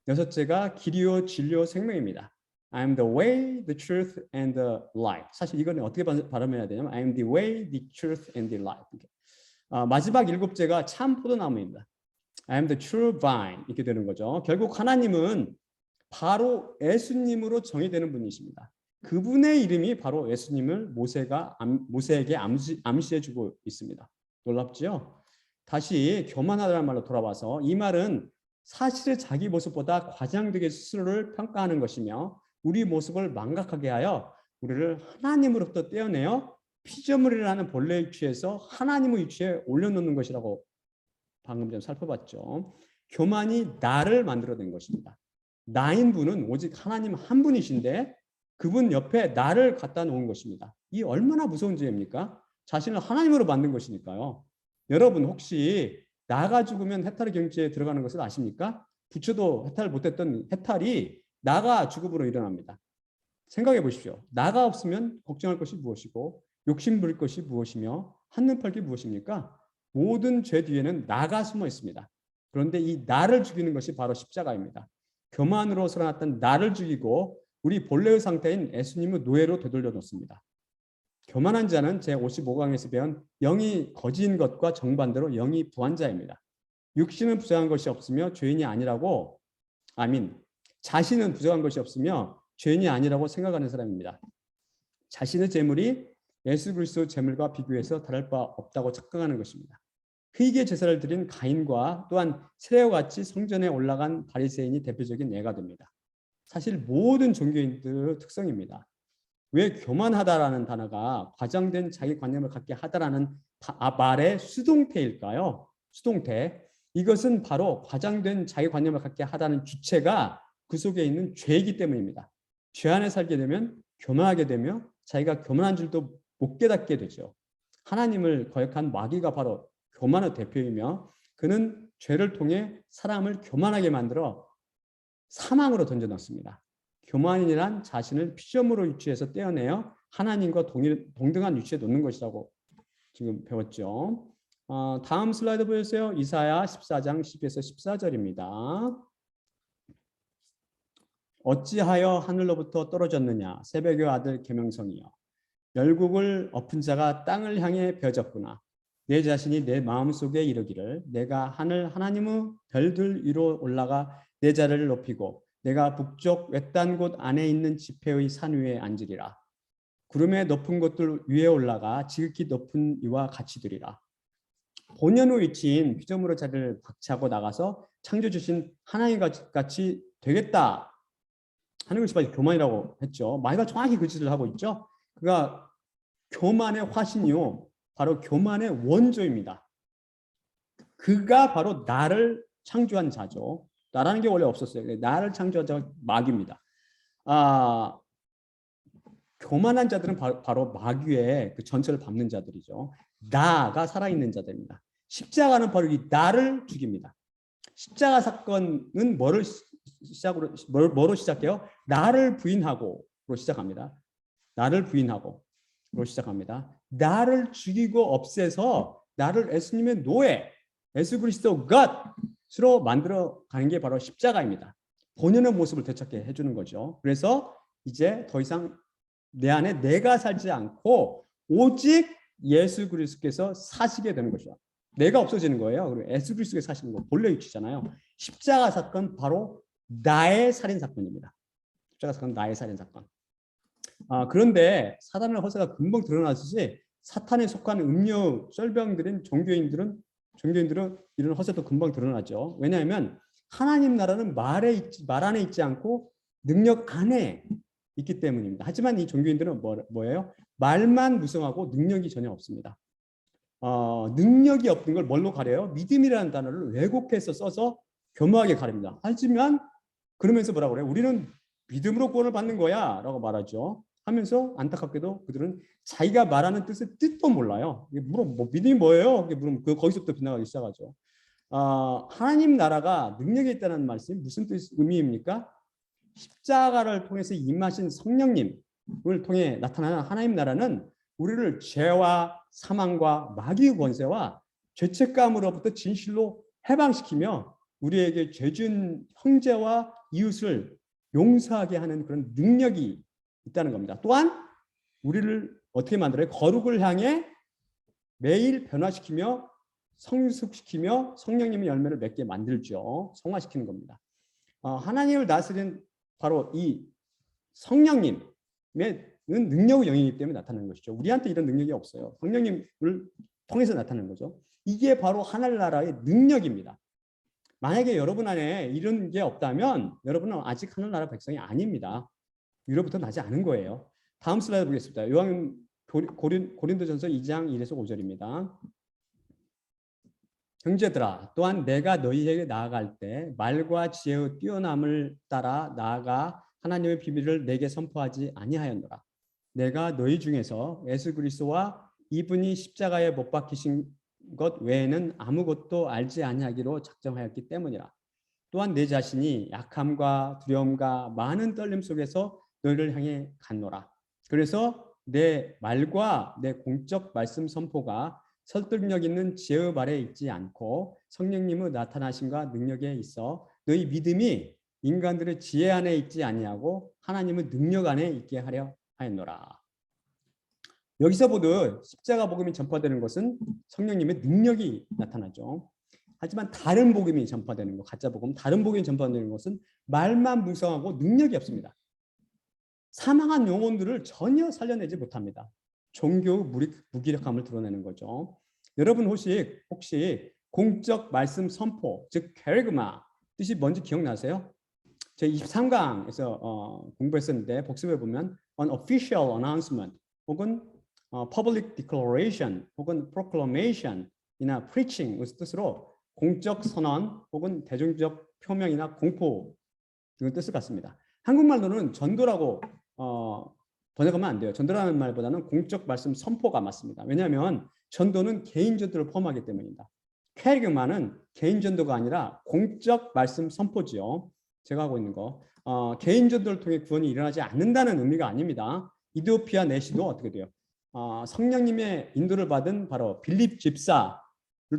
여섯째가 길이요 진리요 생명입니다. I am the way, the truth, and the life. 사실 이거는 어떻게 발음해야 되냐면 I am the way, the truth, and the life. 마지막 7째가 참 포도나무입니다. I am the true vine. 이렇게 되는 거죠. 결국 하나님은 바로 예수님으로 정의되는 분이십니다. 그분의 이름이 바로 예수님을 모세에게 암시해주고 있습니다. 놀랍죠? 다시 교만하다는 말로 돌아와서 이 말은 사실은 자기 모습보다 과장되게 스스로를 평가하는 것이며 우리 모습을 망각하게 하여 우리를 하나님으로부터 떼어내어 피조물이라는 본래 위치에서 하나님의 위치에 올려놓는 것이라고 방금 전 살펴봤죠. 교만이 나를 만들어낸 것입니다. 나인 분은 오직 하나님 한 분이신데 그분 옆에 나를 갖다 놓은 것입니다. 이 얼마나 무서운 죄입니까? 자신을 하나님으로 만든 것이니까요. 여러분 혹시 나가 죽으면 해탈의 경지에 들어가는 것을 아십니까? 부처도 해탈을 못했던 해탈이 나가 죽음으로 일어납니다. 생각해 보십시오. 나가 없으면 걱정할 것이 무엇이고 욕심 부릴 것이 무엇이며 한눈 팔 게 무엇입니까? 모든 죄 뒤에는 나가 숨어 있습니다. 그런데 이 나를 죽이는 것이 바로 십자가입니다. 교만으로 살아났던 나를 죽이고 우리 본래의 상태인 예수님의 노예로 되돌려 놓습니다. 교만한 자는 제55강에서 배운 영이 거지인 것과 정반대로 영이 부한 자입니다. 육신은 부정한 것이 없으며 죄인이 아니라고 자신은 부정한 것이 없으며 죄인이 아니라고 생각하는 사람입니다. 자신의 재물이 예수 그리스도 재물과 비교해서 다를 바 없다고 착각하는 것입니다. 회개 제사를 드린 가인과 또한 세례와 같이 성전에 올라간 바리새인이 대표적인 예가 됩니다. 사실 모든 종교인들의 특성입니다. 왜 교만하다라는 단어가 과장된 자기관념을 갖게 하다라는 말의 수동태일까요? 수동태. 이것은 바로 과장된 자기관념을 갖게 하다는 주체가 그 속에 있는 죄이기 때문입니다. 죄 안에 살게 되면 교만하게 되며 자기가 교만한 줄도 못 깨닫게 되죠. 하나님을 거역한 마귀가 바로 교만의 대표이며 그는 죄를 통해 사람을 교만하게 만들어 사망으로 던져넣습니다. 교만이란 자신을 피조물로 위치해서 떼어내어 하나님과 동등한 위치에 놓는 것이라고 지금 배웠죠. 다음 슬라이드 보여주세요. 이사야 14장 10에서 14절입니다. 어찌하여 하늘로부터 떨어졌느냐 새벽의 아들 계명성이여 열국을 엎은 자가 땅을 향해 베어졌구나. 내 자신이 내 마음속에 이르기를 내가 하늘 하나님의 별들 위로 올라가 내 자리를 높이고 내가 북쪽 외딴 곳 안에 있는 지폐의 산 위에 앉으리라. 구름의 높은 곳들 위에 올라가 지극히 높은 이와 같이 되리라. 본연의 위치인 피조물의 자리를 박차고 나가서 창조 주신 하나님 같이 되겠다 하는 것이 바로 교만이라고 했죠. 마귀가 정확히 그 짓을 하고 있죠. 그가 교만의 화신이요 바로 교만의 원조입니다. 그가 바로 나를 창조한 자죠. 나라는 게 원래 없었어요. 나를 창조한 자가 마귀입니다. 교만한 자들은 바로 마귀의 그 전체를 밟는 자들이죠. 나가 살아있는 자들입니다. 십자가는 바로 이 나를 죽입니다. 십자가 사건은 뭐로 시작해요? 나를 부인하고로 시작합니다. 나를 부인하고로 시작합니다. 나를 죽이고 없애서 나를 예수님의 노예, 예수 그리스도 것으로 만들어 가는 게 바로 십자가입니다. 본연의 모습을 되찾게 해주는 거죠. 그래서 이제 더 이상 내 안에 내가 살지 않고 오직 예수 그리스도께서 사시게 되는 것이죠. 내가 없어지는 거예요. 그리고 예수 그리스도께서 사시는 거 본래 위치잖아요. 십자가 사건 바로 나의 살인 사건입니다. 십자가 사건 나의 살인 사건. 그런데 사단의 허세가 금방 드러나듯이 사탄에 속한 음료 썰병들인 종교인들은 이런 허세도 금방 드러나죠. 왜냐하면 하나님 나라는 말 안에 있지 않고 능력 안에 있기 때문입니다. 하지만 이 종교인들은 뭐예요? 말만 무성하고 능력이 전혀 없습니다. 능력이 없는 걸 뭘로 가려요? 믿음이라는 단어를 왜곡해서 써서 교묘하게 가립니다. 하지만 그러면서 뭐라고 그래요? 우리는 믿음으로 구원을 받는 거야 라고 말하죠. 하면서 안타깝게도 그들은 자기가 말하는 뜻의 뜻도 몰라요. 이게 뭐 믿음이 뭐예요? 이게 물으면 거기서부터 빗나가기 시작하죠. 하나님 나라가 능력이 있다는 말씀이 무슨 의미입니까? 십자가를 통해서 임하신 성령님을 통해 나타나는 하나님 나라는 우리를 죄와 사망과 마귀의 권세와 죄책감으로부터 진실로 해방시키며 우리에게 죄진 형제와 이웃을 용서하게 하는 그런 능력이 있다는 겁니다. 또한 우리를 어떻게 만들어요? 거룩을 향해 매일 변화시키며 성숙시키며 성령님의 열매를 맺게 만들죠. 성화시키는 겁니다. 하나님을 다스리는 바로 이 성령님의 능력의 영이기 때문에 나타나는 것이죠. 우리한테 이런 능력이 없어요. 성령님을 통해서 나타나는 거죠. 이게 바로 하늘나라의 능력입니다. 만약에 여러분 안에 이런 게 없다면 여러분은 아직 하늘나라 백성이 아닙니다. 위로부터 나지 않은 거예요. 다음 슬라이드 보겠습니다. 요한 고린도전서 2장 1에서 5절입니다. 형제들아, 또한 내가 너희에게 나아갈 때 말과 지혜의 뛰어남을 따라 나아가 하나님의 비밀을 내게 선포하지 아니하였노라. 내가 너희 중에서 예수 그리스도와 이분이 십자가에 못 박히신 것 외에는 아무것도 알지 아니하기로 작정하였기 때문이라. 또한 내 자신이 약함과 두려움과 많은 떨림 속에서 너희를 향해 갔노라. 그래서 내 말과 내 공적 말씀 선포가 설득력 있는 지혜의 발에 있지 않고 성령님의 나타나심과 능력에 있어 너희 믿음이 인간들의 지혜 안에 있지 아니하고 하나님의 능력 안에 있게 하려 하였노라. 여기서 보듯 십자가 복음이 전파되는 것은 성령님의 능력이 나타나죠. 하지만 다른 복음이 전파되는 것, 가짜 복음, 다른 복음이 전파되는 것은 말만 무성하고 능력이 없습니다. 사망한 영혼들을 전혀 살려내지 못합니다. 종교의 무기력함을 드러내는 거죠. 여러분 혹시 공적 말씀 선포, 즉 캐리그마 뜻이 뭔지 기억나세요? 제 23강에서 공부했었는데 복습해 보면 an official announcement 혹은 public declaration 혹은 proclamation이나 preaching 뜻으로 공적 선언 혹은 대중적 표명이나 공포 등의 뜻을 갖습니다. 한국말로는 전도라고 번역하면 안 돼요. 전도라는 말보다는 공적 말씀 선포가 맞습니다. 왜냐하면 전도는 개인 전도를 포함하기 때문입니다. 캐리그마는 개인 전도가 아니라 공적 말씀 선포지요. 제가 하고 있는 거. 개인 전도를 통해 구원이 일어나지 않는다는 의미가 아닙니다. 이디오피아 내시도 어떻게 돼요? 성령님의 인도를 받은 바로 빌립 집사를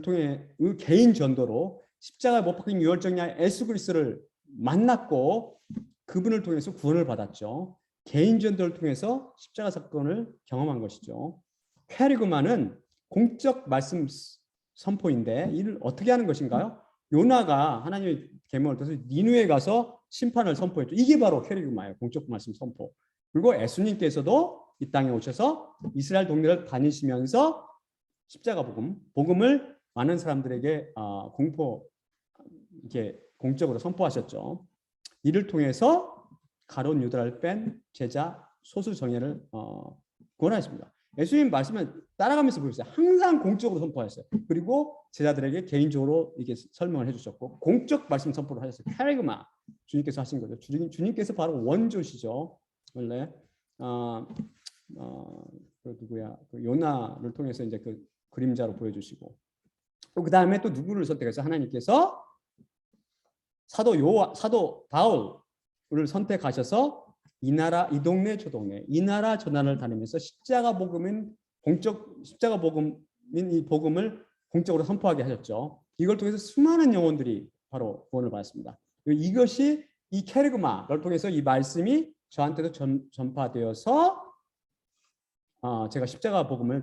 통해 개인 전도로 십자가에 못 박힌 유월정야 예수 그리스도를 만났고 그분을 통해서 구원을 받았죠. 개인 전도를 통해서 십자가 사건을 경험한 것이죠. 캐리그마는 공적 말씀 선포인데 이를 어떻게 하는 것인가요? 요나가 하나님의 계명을 따라서 니누에 가서 심판을 선포했죠. 이게 바로 캐리그마예요. 공적 말씀 선포. 그리고 예수님께서도 이 땅에 오셔서 이스라엘 동네를 다니시면서 십자가 복음을 많은 사람들에게 이렇게 공적으로 선포하셨죠. 이를 통해서 가룟 유다를 뺀 제자 소수 정예를 구원하셨습니다. 예수님 말씀을 따라가면서 보셨어요. 항상 공적으로 선포하셨어요. 그리고 제자들에게 개인적으로 이렇게 설명을 해주셨고 공적 말씀 선포를 하셨어요. 캐리그마 주님께서 하신 거죠. 주님께서 바로 원조시죠. 원래 그 누구야? 그 요나를 통해서 이제 그 그림자로 보여주시고 그 다음에 또 누구를 선택해서 하나님께서 사도 바울을 선택하셔서 이 나라 이 동네 저 동네 이 나라 저 나라를 다니면서 십자가 복음인 이 복음을 공적으로 선포하게 하셨죠. 이걸 통해서 수많은 영혼들이 바로 구원을 받았습니다. 이것이 이 캐리그마를 통해서 이 말씀이 저한테도 전파되어서 제가 십자가 복음을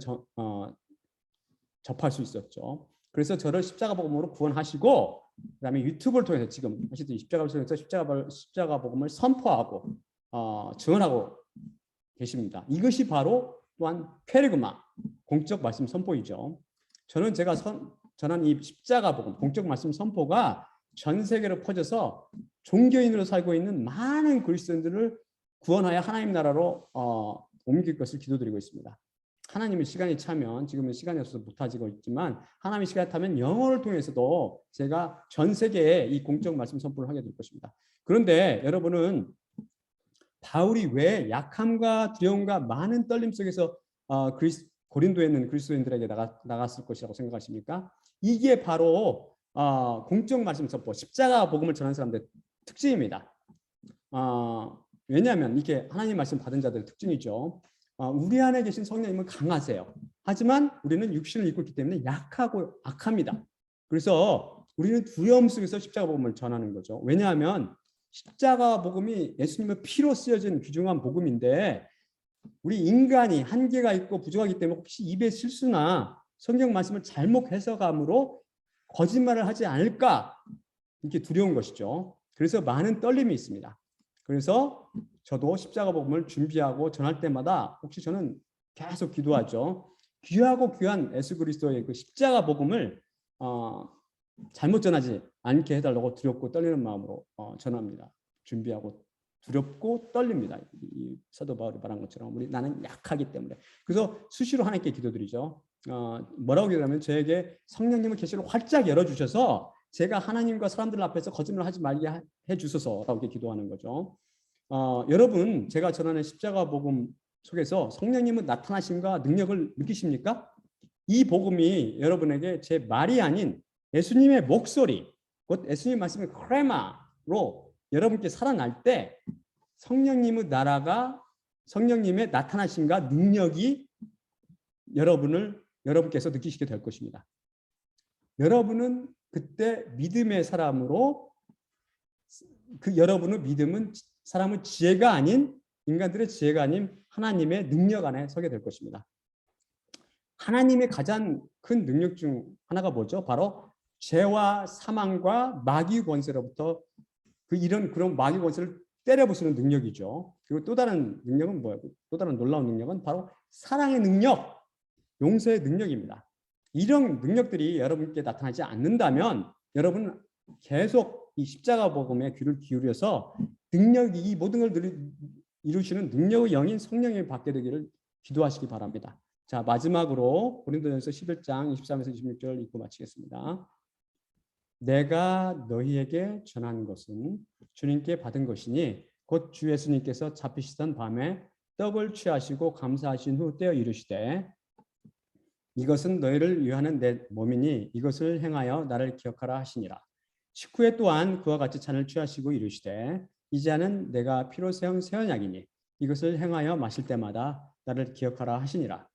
접할 수 있었죠. 그래서 저를 십자가 복음으로 구원하시고 그다음에 유튜브를 통해서 지금 하시듯이 십자가를 통해서 십자가 복음을 선포하고 증언하고 계십니다. 이것이 바로 또한 캐리그마 공적 말씀 선포이죠. 제가 전한 이 십자가 복음 공적 말씀 선포가 전 세계로 퍼져서 종교인으로 살고 있는 많은 그리스도인들을 구원하여 하나님 나라로 옮길 것을 기도드리고 있습니다. 하나님의 시간이 차면, 지금은 시간이 없어서 못하고 있지만 하나님의 시간이 차면 영어를 통해서도 제가 전 세계에 이 공적 말씀 선포를 하게 될 것입니다. 그런데 여러분은 바울이 왜 약함과 두려움과 많은 떨림 속에서 고린도에 있는 그리스도인들에게 나갔을 것이라고 생각하십니까? 이게 바로 공적 말씀 선포, 십자가 복음을 전하는 사람들의 특징입니다. 왜냐하면 이게 하나님 말씀 받은 자들의 특징이죠. 우리 안에 계신 성령님은 강하세요. 하지만 우리는 육신을 입고 있기 때문에 약하고 악합니다. 그래서 우리는 두려움 속에서 십자가 복음을 전하는 거죠. 왜냐하면 십자가 복음이 예수님의 피로 쓰여진 귀중한 복음인데, 우리 인간이 한계가 있고 부족하기 때문에 혹시 입의 실수나 성경 말씀을 잘못 해석함으로 거짓말을 하지 않을까, 이렇게 두려운 것이죠. 그래서 많은 떨림이 있습니다. 그래서 저도 십자가 복음을 준비하고 전할 때마다 혹시 저는 계속 기도하죠. 귀하고 귀한 예수 그리스도의 그 십자가 복음을 잘못 전하지 않게 해달라고 두렵고 떨리는 마음으로 전합니다. 준비하고 두렵고 떨립니다. 이 사도 바울이 말한 것처럼 나는 약하기 때문에. 그래서 수시로 하나님께 기도드리죠. 뭐라고 기도하면 저에게 성령님의 계시를 활짝 열어주셔서 제가 하나님과 사람들 앞에서 거짓말 하지 말게 해주소서라고 기도하는 거죠. 여러분, 제가 전하는 십자가 복음 속에서 성령님의 나타나심과 능력을 느끼십니까? 이 복음이 여러분에게 제 말이 아닌 예수님의 목소리, 곧 예수님 말씀의 크레마로 여러분께 살아날 때 성령님의 나라가, 성령님의 나타나심과 능력이 여러분께서 느끼시게 될 것입니다. 여러분은 그때 믿음의 사람으로, 여러분의 믿음은 사람의 지혜가 아닌, 인간들의 지혜가 아닌 하나님의 능력 안에 서게 될 것입니다. 하나님의 가장 큰 능력 중 하나가 뭐죠? 바로 죄와 사망과 마귀 권세로부터 그런 마귀 권세를 때려부수는 능력이죠. 그리고 또 다른 능력은 뭐예요? 또 다른 놀라운 능력은 바로 사랑의 능력, 용서의 능력입니다. 이런 능력들이 여러분께 나타나지 않는다면 여러분은 계속 이 십자가 복음에 귀를 기울여서 능력이, 이 모든 걸 이루시는 능력의 영인 성령님을 받게 되기를 기도하시기 바랍니다. 자, 마지막으로 고린도전서 11장 23에서 26절 읽고 마치겠습니다. 내가 너희에게 전한 것은 주님께 받은 것이니 곧 주 예수님께서 잡히시던 밤에 떡을 취하시고 감사하신 후 떼어 이르시되 이것은 너희를 위하는 내 몸이니 이것을 행하여 나를 기억하라 하시니라. 식후에 또한 그와 같이 잔을 취하시고 이르시되 이 잔은 내가 피로 세운 새 언약이니 이것을 행하여 마실 때마다 나를 기억하라 하시니라.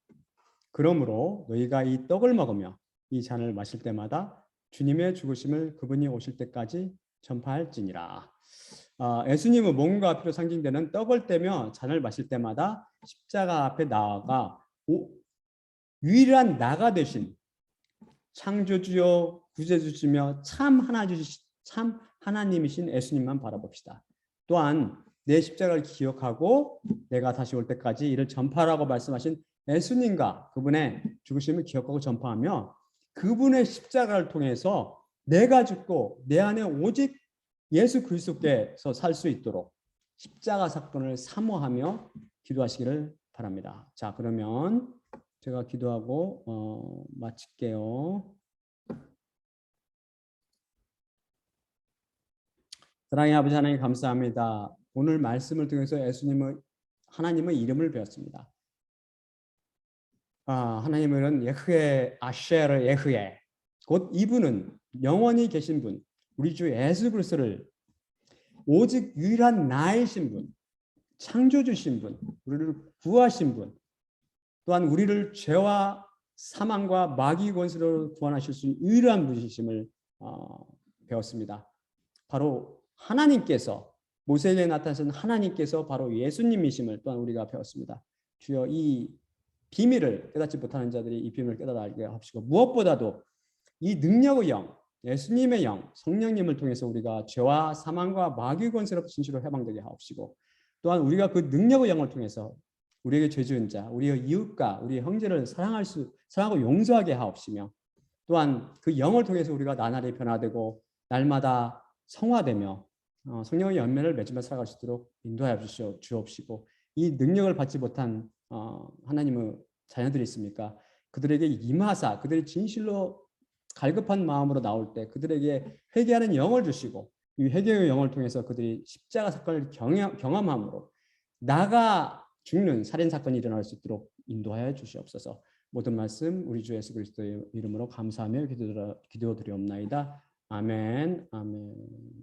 그러므로 너희가 이 떡을 먹으며 이 잔을 마실 때마다 주님의 죽으심을 그분이 오실 때까지 전파할지니라. 예수님은 몸과 피로 상징되는 떡을 떼며 잔을 마실 때마다 십자가 앞에 나아가 유일한 나가 되신 창조주요 구세주시며 참 하나님이신 예수님만 바라봅시다. 또한 내 십자가를 기억하고 내가 다시 올 때까지 이를 전파하라고 말씀하신 예수님과 그분의 죽으심을 기억하고 전파하며 그분의 십자가를 통해서 내가 죽고 내 안에 오직 예수 그리스도께서 살 수 있도록 십자가 사건을 사모하며 기도하시기를 바랍니다. 자, 그러면 제가 기도하고 마칠게요. 사랑의 아버지 하나님 감사합니다. 오늘 말씀을 통해서 하나님의 이름을 배웠습니다. 하나님은 예흐에 아쉐르 예흐에, 곧 이분은 영원히 계신 분, 우리 주 예수 그리스도를 오직 유일한 나이신 분, 창조주신 분, 우리를 구하신 분, 또한 우리를 죄와 사망과 마귀 권세로 구원하실 수 있는 유일한 분이심을 배웠습니다. 바로 하나님께서, 모세에게 나타나신 하나님께서 바로 예수님이심을 또한 우리가 배웠습니다. 주여, 이 비밀을 깨닫지 못하는 자들이 이 비밀을 깨달아 알게 하시고, 무엇보다도 이 능력의 영, 예수님의 영, 성령님을 통해서 우리가 죄와 사망과 마귀 권세로부터 진실로 해방되게 하옵시고, 또한 우리가 그 능력의 영을 통해서 우리에게 죄 지은 자, 우리의 이웃과 우리의 형제를 사랑하고 용서하게 하옵시며, 또한 그 영을 통해서 우리가 나날이 변화되고 날마다 성화되며 성령의 열매를 맺으며 살아갈 수 있도록 인도하여 주옵시고, 이 능력을 받지 못한 하나님의 자녀들이 있습니까? 그들에게 임하사 그들이 진실로 갈급한 마음으로 나올 때 그들에게 회개하는 영을 주시고 이 회개의 영을 통해서 그들이 십자가 사건을 경험함으로 나가 죽는 살인 사건이 일어날 수 있도록 인도하여 주시옵소서. 모든 말씀 우리 주 예수 그리스도의 이름으로 감사하며 기도드리옵나이다. 아멘. 아멘.